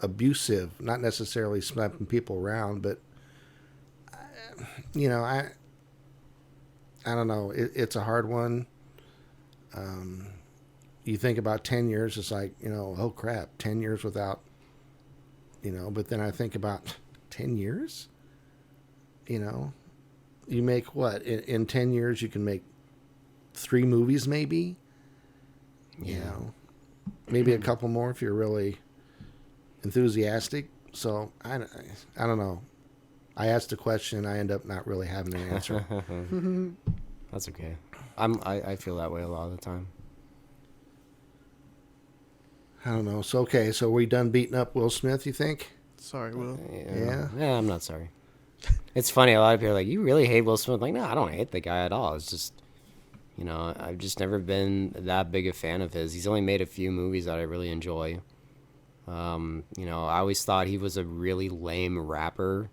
abusive, not necessarily slapping people around, but you know, I don't know. It's a hard one. You think about 10 years, it's like, you know, oh crap, 10 years without, you know, but then I think about 10 years, you know, you make what? In 10 years, you can make 3 movies maybe, you know, maybe a couple more if you're really enthusiastic. So I don't know. I asked a question. I end up not really having an answer. That's okay. I feel that way a lot of the time. I don't know. So, okay. So, are we done beating up Will Smith, you think? Sorry, Will. Yeah. Yeah, I'm not sorry. It's funny. A lot of people are like, you really hate Will Smith. Like, no, I don't hate the guy at all. It's just, you know, I've just never been that big a fan of his. He's only made a few movies that I really enjoy. You know, I always thought he was a really lame rapper.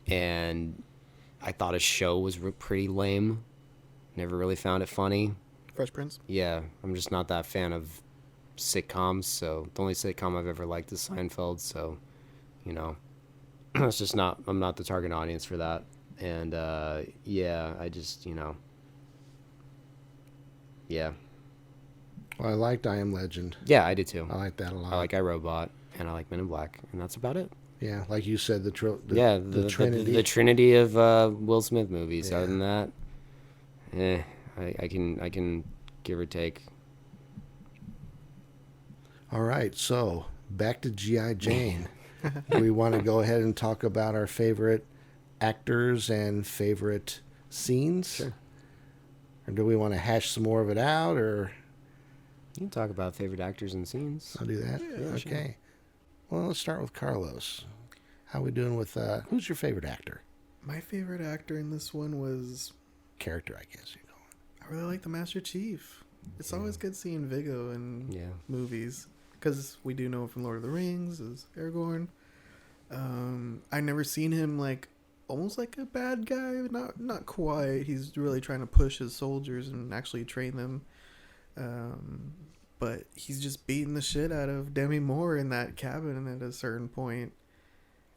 And I thought his show was pretty lame. Never really found it funny. Fresh Prince. Yeah, I'm just not that fan of sitcoms. So the only sitcom I've ever liked is Seinfeld. So, you know, it's just not. I'm not the target audience for that. And yeah, I just, you know, yeah. Well, I liked I Am Legend. Yeah, I did too. I like that a lot. I like iRobot, and I like Men in Black, and that's about it. Yeah, like you said, the Trinity. The Trinity of Will Smith movies. Yeah. Other than that, I can give or take. All right, so back to G.I. Jane. We want to go ahead and talk about our favorite actors and favorite scenes? Sure. Or do we want to hash some more of it out, or... You can talk about favorite actors and scenes. I'll do that? Yeah, okay. sure. Well, let's start with Carlos. How we doing with... who's your favorite actor? My favorite actor in this one was... Character, I guess you're going. I really like the Master Chief. It's always good seeing Viggo in movies. Because we do know from Lord of the Rings as Aragorn. I never seen him like almost like a bad guy. Not quite. He's really trying to push his soldiers and actually train them. But he's just beating the shit out of Demi Moore in that cabin at a certain point.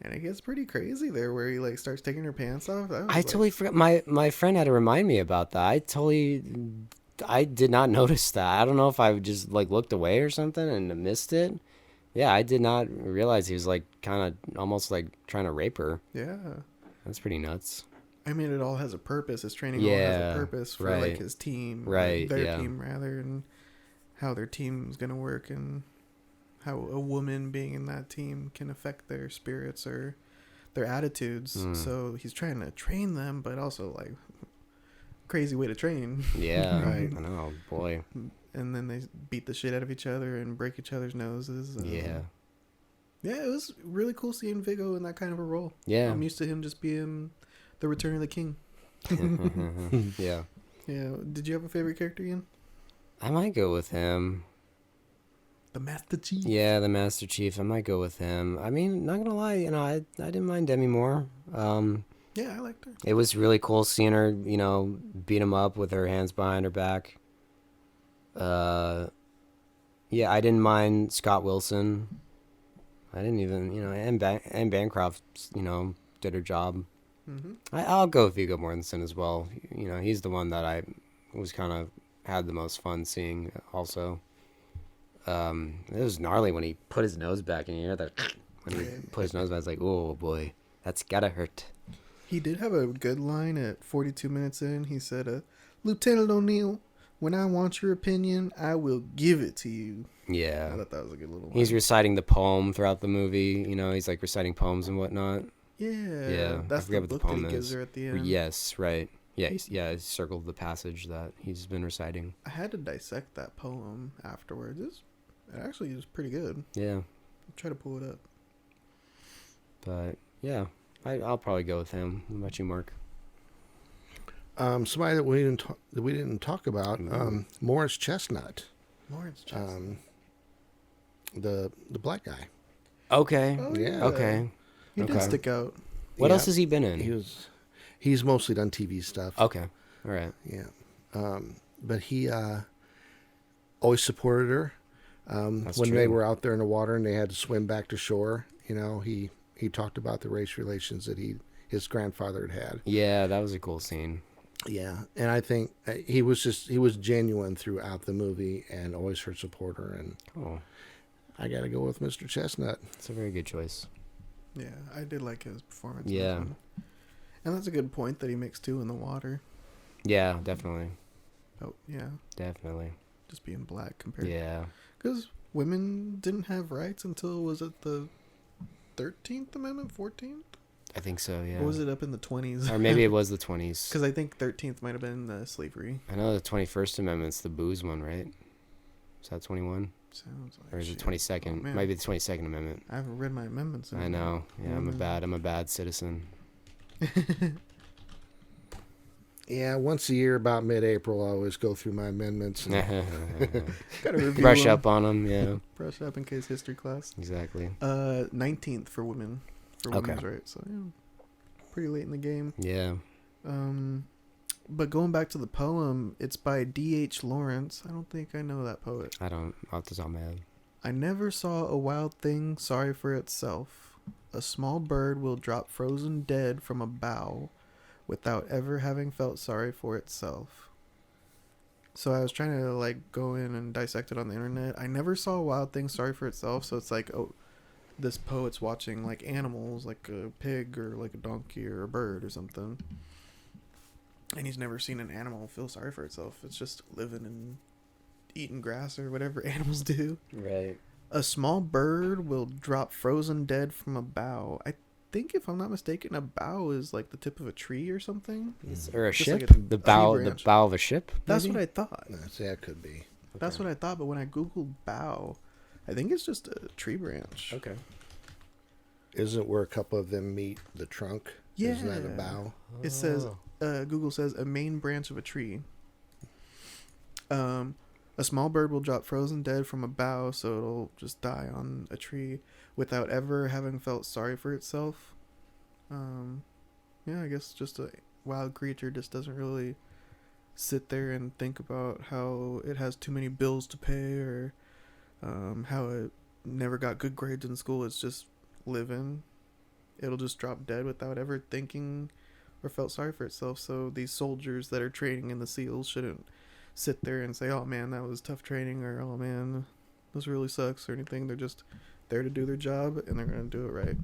And it gets pretty crazy there where he like starts taking her pants off. I totally forgot. My friend had to remind me about that. I did not notice that. I don't know if I just like looked away or something and missed it. Yeah, I did not realize he was like kind of almost like trying to rape her. Yeah. That's pretty nuts. I mean, it all has a purpose. His training all has a purpose for like his team, right? Their team rather, and how their team's gonna work, and how a woman being in that team can affect their spirits or their attitudes. So he's trying to train them, but also like crazy way to train. Yeah, Right. I know, boy. And then they beat the shit out of each other and break each other's noses. Yeah. Yeah, it was really cool seeing Viggo in that kind of a role. Yeah. I'm used to him just being the Return of the King. Yeah. Yeah. Did you have a favorite character, Ian? I might go with him. The Master Chief. Yeah, the Master Chief. I might go with him. I mean, not gonna lie, I didn't mind Demi Moore. Yeah, I liked her. It was really cool seeing her, beat him up with her hands behind her back. Yeah, I didn't mind Scott Wilson. I didn't even, and Bancroft, did her job. Mm-hmm. I'll go with Viggo Mortensen as well. He's the one that I was kind of had the most fun seeing also. It was gnarly when he put his nose back in here. That when he put his nose back, I was like, oh boy, that's gotta hurt. He did have a good line at 42 minutes in. He said, Lieutenant O'Neill, when I want your opinion, I will give it to you. Yeah. I thought that was a good little line. He's reciting the poem throughout the movie. He's like reciting poems and whatnot. Yeah. That's I forget the what book the that he poem gives is. her at the end. Yes, right. Yeah, he circled the passage that he's been reciting. I had to dissect that poem afterwards. It actually is pretty good. Yeah. I'll try to pull it up. But yeah, I'll probably go with him. What about you, Mark? Somebody that we didn't talk about, Morris Chestnut, Lawrence Chestnut. the black guy. Okay. Oh, yeah. Okay. He did Okay. stick out. What Yeah. else has he been in? He's mostly done TV stuff. Okay. All right. Yeah. But he always supported her. That's When true. they were out there in the water and they had to swim back to shore, he talked about the race relations that his grandfather had. Yeah, that was a cool scene. Yeah, and I think he was genuine throughout the movie and always her supporter. And Cool. I got to go with Mr. Chestnut. It's a very good choice. Yeah, I did like his performance. in Yeah. this one. And that's a good point that he makes too in the water. Yeah, definitely. Oh, yeah. Definitely. Just being black compared. Yeah. Because women didn't have rights until, was it the 13th Amendment, 14th? I think so, yeah. Or was it up in the 20s? Or maybe it was the 20s. Because I think 13th might have been slavery. I know the 21st Amendment's the booze one, right? Is that 21? Sounds like Or is it shit. 22nd? Oh, man. Might be the 22nd Amendment. I haven't read my amendments. in I know. Yeah, I'm a women. bad citizen. Yeah, once a year about mid-April, I always go through my amendments. Gotta review Brush them. up on them, yeah. Brush up in case history class. Exactly. 19th for women. For Okay. women's rights. So, yeah. Pretty late in the game. Yeah. But going back to the poem, it's by D.H. Lawrence. I don't think I know that poet. I don't, off the top of my head. I never saw a wild thing sorry for itself. A small bird will drop frozen dead from a bough without ever having felt sorry for itself. So I was trying to go in and dissect it on the internet. I never saw a wild thing sorry for itself. So it's like, oh, this poet's watching animals, like a pig or like a donkey or a bird or something. And he's never seen an animal feel sorry for itself. It's just living and eating grass or whatever animals do. Right. A small bird will drop frozen dead from a bough. I think, if I'm not mistaken, a bough is like the tip of a tree or something. Or a Just ship? like a the tree bow branch. of a ship? That's maybe? what I thought. That could be. That's what I thought. But when I googled bough, I think it's just a tree branch. Okay. Isn't it where a couple of them meet the trunk? Yeah. Isn't that a bough? It says, Google says, a main branch of a tree. A small bird will drop frozen dead from a bough, so it'll just die on a tree without ever having felt sorry for itself. Yeah, I guess just a wild creature just doesn't really sit there and think about how it has too many bills to pay or how it never got good grades in school. It's just living. It'll just drop dead without ever thinking or felt sorry for itself. So these soldiers that are training in the SEALs shouldn't sit there and say, oh man, that was tough training, or oh man, this really sucks, or anything. They're just there to do their job, and they're going to do it right.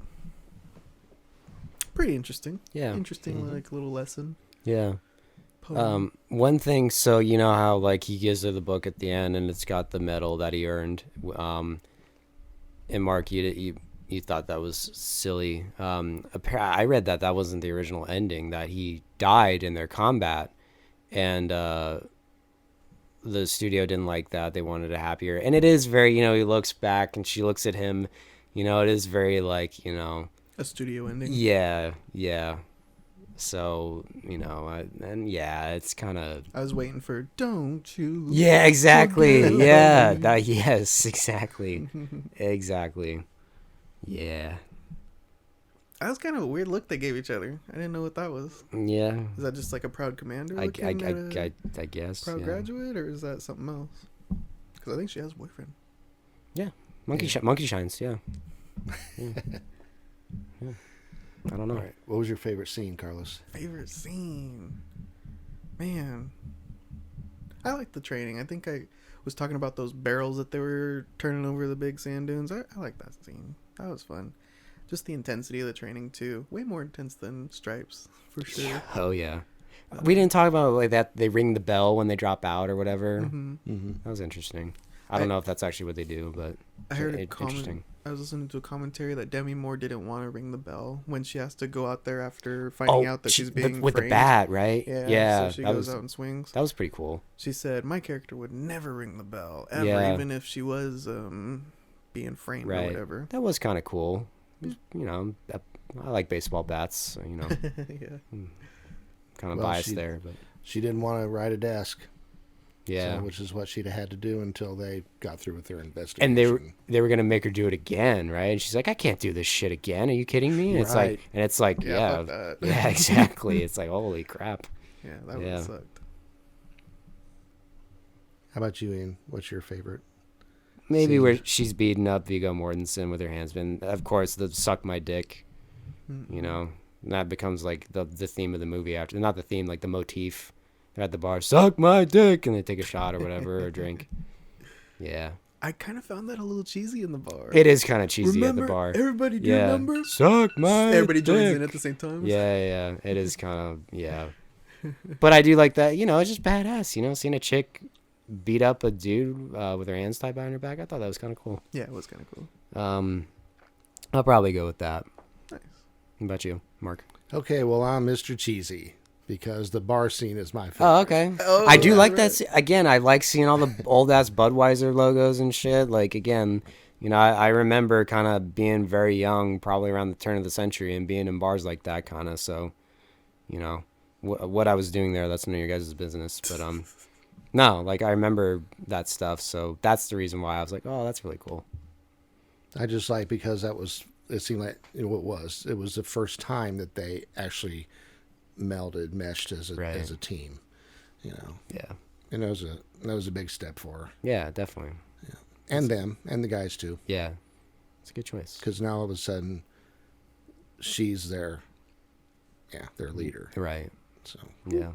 Pretty interesting. Yeah. Interesting, Mhm. little lesson. Yeah. Poem. One thing, so you know how he gives her the book at the end and it's got the medal that he earned. And Mark, you thought that was silly. I read that wasn't the original ending, that he died in their combat and the studio didn't like that. They wanted a happier, and it is very, he looks back and she looks at him, it is very like, A studio ending. yeah. So, it's kind of. I was waiting for "Don't You." Yeah, exactly. forget Yeah, about me." yes, exactly. Exactly. Yeah. That was kind of a weird look they gave each other. I didn't know what that was. Yeah. Is that just like a proud commander I looking at a guess. proud Yeah. graduate, or is that something else? Because I think she has a boyfriend. Yeah. Monkey shines. Yeah. Yeah. I don't know. All right. What was your favorite scene, Carlos? Favorite scene, man. I like the training. I think I was talking about those barrels that they were turning over the big sand dunes. I like that scene. That was fun. Just the intensity of the training too. Way more intense than Stripes, for sure. Yeah. Oh yeah. We didn't talk about like that. They ring the bell when they drop out or whatever. That was interesting. I don't know if that's actually what they do, but I heard a interesting. comment. I was listening to a commentary that Demi Moore didn't want to ring the bell when she has to go out there after finding out that she's being with the framed. bat, right? Yeah. So she goes out and swings. That was pretty cool. She said, "My character would never ring the bell ever, Yeah. even if she was being framed or Right. whatever." That was kind of cool. I like baseball bats. So, Yeah. kind of Well, biased there, but She didn't want to ride a desk. yeah. So, which is what she'd have had to do until they got through with their investigation. And they were gonna make her do it again, right? And she's like, I can't do this shit again. Are you kidding me? And Right. it's like, Yeah, fuck that. yeah, exactly. It's like, holy crap. Yeah, that would have sucked. How about you, Ian? What's your favorite? Maybe scene? where she's beating up Viggo Mortensen with her hands, and of course the "suck my dick," and that becomes like the theme of the movie after, not the theme, like the motif. They're at the bar, "suck my dick," and they take a shot or whatever or drink. Yeah, I kind of found that a little cheesy in the bar. it is kind of cheesy Remember, at the bar. everybody do Yeah, number. suck my. Everybody joins dick. in at the same time. Yeah, it is kind of But I do like that. It's just badass. Seeing a chick beat up a dude with her hands tied behind her back. I thought that was kind of cool. Yeah, it was kind of cool. I'll probably go with that. Nice. What about you, Mark? Okay, well, I'm Mr. Cheesy because the bar scene is my favorite. Oh, okay. Oh, I do like right. that. Again, I like seeing all the old ass Budweiser logos and shit. Like, again, I remember kind of being very young, probably around the turn of the century, and being in bars like that kind of. So, what I was doing there, that's none of your guys' business. But no, like I remember that stuff. So that's the reason why I was like, oh, that's really cool. I just like because it seemed like it was the first time that they actually meshed as a team, Yeah. and that was a big step for her. Yeah, definitely. And them and the guys too, Yeah, it's a good choice. because now all of a sudden she's their leader. Right. So Yeah.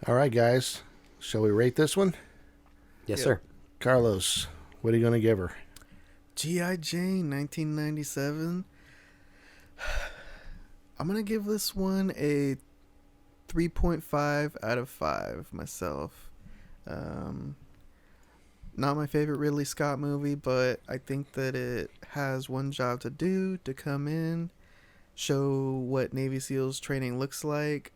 all right, guys, shall we rate this one? Yes, Yeah. sir. Carlos, what are you going to give her? G.I. Jane, 1997. I'm going to give this one a 3.5 out of 5 myself. Not my favorite Ridley Scott movie, but I think that it has one job to do, to come in, show what Navy SEALs training looks like.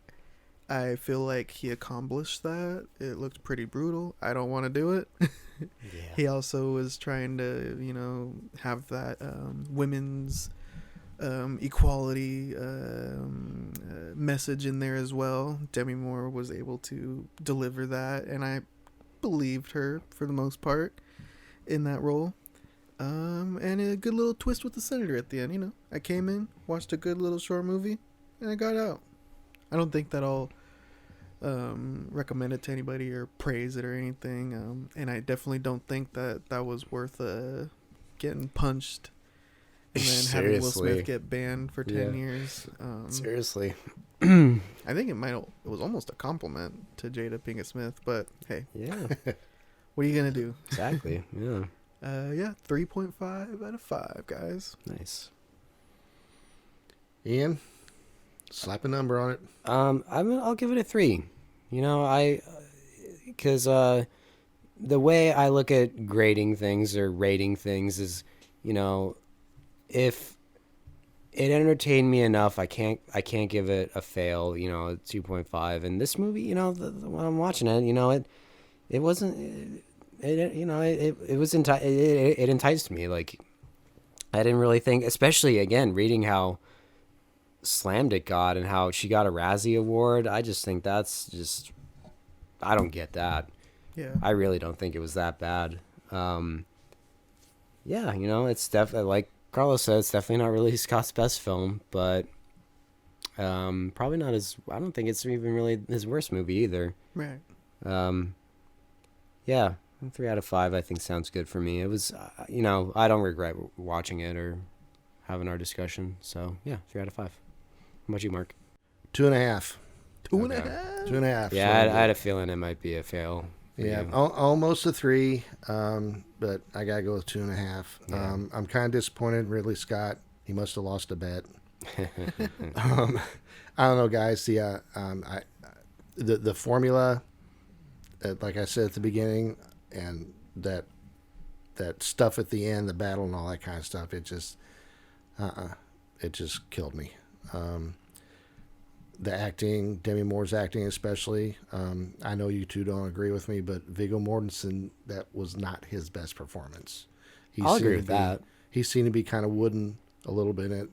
I feel like he accomplished that. It looked pretty brutal. I don't want to do it. Yeah. He also was trying to, have that women's equality message in there as well. Demi Moore was able to deliver that, and I believed her for the most part in that role. And a good little twist with the senator at the end. I came in, watched a good little short movie, and I got out. I don't think that I'll recommend it to anybody or praise it or anything. And I definitely don't think that was worth getting punched and then having Will Seriously. Smith get banned for 10 Yeah. years. Seriously. I think it was almost a compliment to Jada Pinkett Smith, but hey, Yeah. what are you gonna do? Exactly. Yeah. 3.5 out of 5, guys. Nice. Ian, slap a number on it. I'll give it a 3. Because the way I look at grading things or rating things is, if it entertained me enough. I can't give it a fail. 2.5. And this movie, when I'm watching it, it wasn't. It enticed me. Like, I didn't really think, especially again reading how slammed it got and how she got a Razzie Award. I just think that's just, I don't get that. Yeah. I really don't think it was that bad. It's definitely, like Carlos said, it's definitely not really Scott's best film, but probably not his, I don't think it's even really his worst movie either. Right. 3 out of 5 I think sounds good for me. It was, I don't regret watching it or having our discussion. So, 3 out of 5. How about you, Mark? 2.5. 2.5. 2.5. Yeah, I had a feeling it might be a fail. Yeah, almost a 3, but I gotta go with 2.5. Yeah. I'm kind of disappointed in Ridley Scott. He must have lost a bet. I don't know, guys. The formula, like I said at the beginning, and that stuff at the end, the battle and all that kind of stuff, it just killed me. The acting, Demi Moore's acting especially. I know you two don't agree with me, but Viggo Mortensen, that was not his best performance. I'll agree with that. He seemed to be kind of wooden a little bit at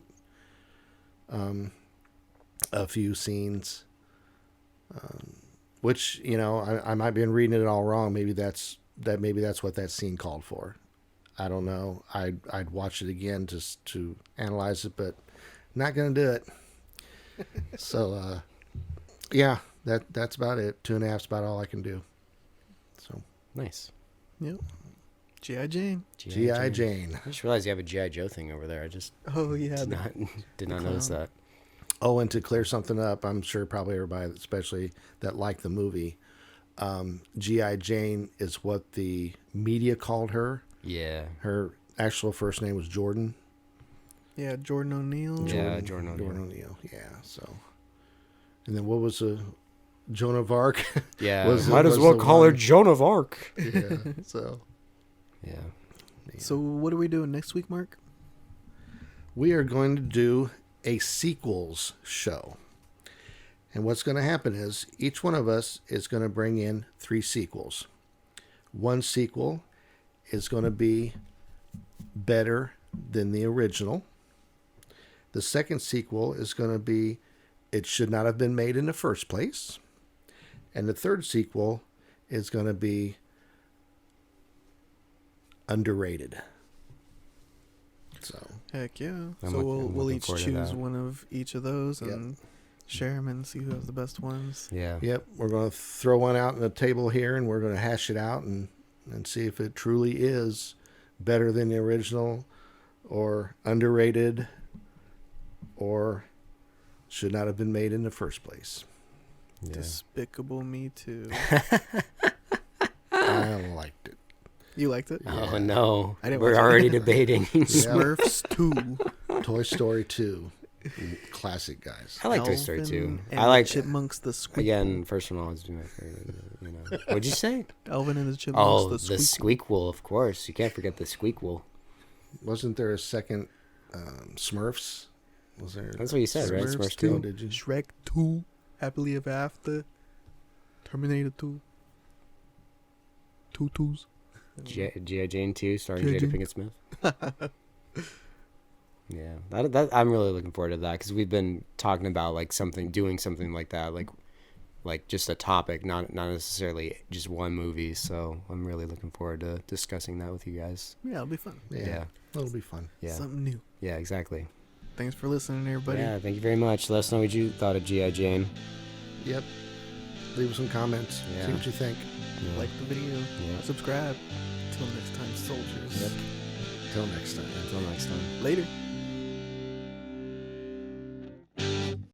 a few scenes, which, I might be reading it all wrong. Maybe that's what that scene called for. I don't know. I'd watch it again just to analyze it, but not going to do it. So, that's about it. 2.5 is about all I can do. So Nice. Yep. G.I. Jane. G.I. Jane. I just realized you have a G.I. Joe thing over there. I just Oh, yeah. did not notice that. Oh, and to clear something up, I'm sure probably everybody, especially that liked the movie, G.I. Jane is what the media called her. Yeah. Her actual first name was Jordan. Yeah, Jordan O'Neill. Yeah, Jordan O'Neill. Jordan O'Neill, yeah. So, and then what was Joan of Arc? Yeah, might as well call her Joan of Arc. Yeah. So, yeah. So what are we doing next week, Mark? We are going to do a sequels show. And what's going to happen is each one of us is going to bring in 3 sequels. One sequel is going to be better than the original. The second sequel is going to be it should not have been made in the first place. And the third sequel is going to be underrated. So Heck yeah. I'm So looking we'll each forward to choose that. one of each of those and share them and see who has the best ones. Yeah. Yep, we're going to throw one out on the table here, and we're going to hash it out and see if it truly is better than the original, or underrated, or should not have been made in the first place. Yeah. Despicable Me Too. I liked it. You liked it? Oh no, I didn't we're watch it. already debating. Smurfs 2. Toy Story 2. Classic, guys. I like Toy Story Alvin 2. and I like the Chipmunks the Squeakquel. again. First one always be my favorite. What'd you say? Alvin and the Chipmunks Oh, the the Squeakquel. Squeakquel, of course. You can't forget the Squeakquel. Wasn't there a second Smurfs? Was there? That's what you said, right? Smurfs Smurfs 2. 2. Oh, did you? Shrek 2. Happily Ever After. Terminator 2. 2 2s. G.I. Jane 2, starring G.I. Jada Jane. Pinkett Smith. Yeah, that I'm really looking forward to that because we've been talking about doing something like that, like just a topic, not necessarily just one movie. So I'm really looking forward to discussing that with you guys. Yeah, it'll be fun. Yeah. It'll be fun. Yeah, Something new. yeah, exactly. Thanks for listening, everybody. Yeah, thank you very much. Let us know what you thought of G.I. Jane. Yep. Leave us some comments. Yeah. See what you think. Yeah. Like the video. Yeah. Subscribe. Till next time, soldiers. Yep. Till next time. Until next time. Later.